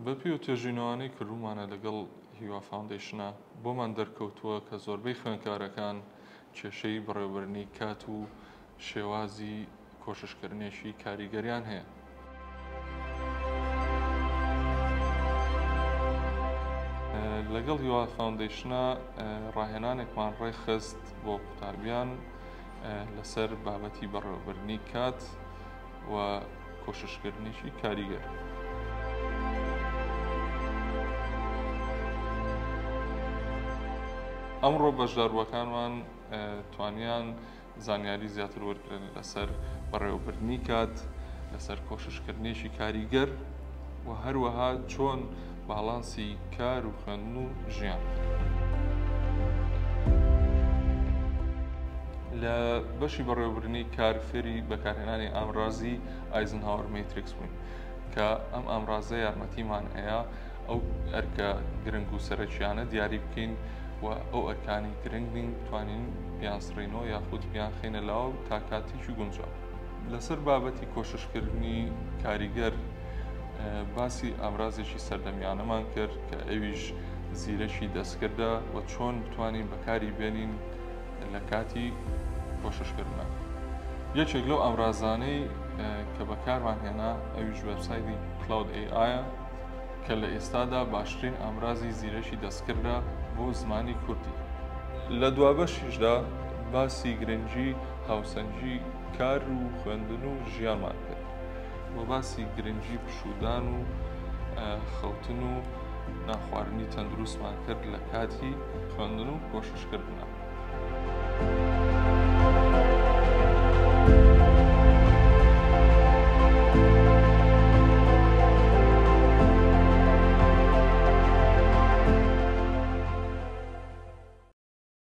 بەپێی و توێژینەوەی کردومانە لەگەڵ هیوا فاوندیشنە بۆمان دەرکەوتووە کە زۆربەی خوێندکارەکان کێشەی بەڕێوەبردنی کات و شێوازی کۆششکردنێکی کاریگەریان هەیە. لەگەڵ هیوا فاوندیشنە ڕاهێنانێکمان ڕێخست بۆ قوتابیان لەسەر بابەتی بەڕێوەبردنی کات و کۆششکردنێکی کاریگەر. ئەمڕۆ بەشداروەکانمان توانیان زانیاری زیاتر وەرگرن لەسەر بەڕێوەبردنی کات، لەسەر کۆششکردنێکی کاریگەر و هەروەها چۆن باڵانسی کار و خوێندن و ژیان. لە بەشی بەڕێوەبردنی کار فێری بەکارهێنانی ئامڕازی ئایزنهاوەر مەتریکس بووین کە ئەم ئامڕازە یارمەتیمان هەیە ئەو ئەرکە گرنگ و سەرەکیانە دیاری بکەین و ئەو ئەرکانی گرنگ بین توانین بیانسڕینەوە یاخود بیان خینە لاو تا کاتێکی گونجاو. لەسەر بابەتی کۆششکردنی کاریگەر باسی ئامڕازێکی سەردەمیانەمان کرد کە ئەویش زیرەکی دەستکردە و چۆن بتوانین بەکاری بێنین لە کاتی کۆششکردنە. یەکێک لەو ئامڕازانەی کە بەکارمان هێنا ئەویش وێبسایتی کلاود AI کە لە ئێستادا باشترین ئامڕازی زیرەکی دەستکردە بۆ زمانی کوردی. لە دوابەشیشدا باسی گرنگی هاوسەنگی کار و خوێندن و ژیانمان کرد بۆ باسی گرنگی پشودان و خەوتن و ناخواردنی تەندروستمان کرد لە کاتی خوێندن و کۆششکردنە.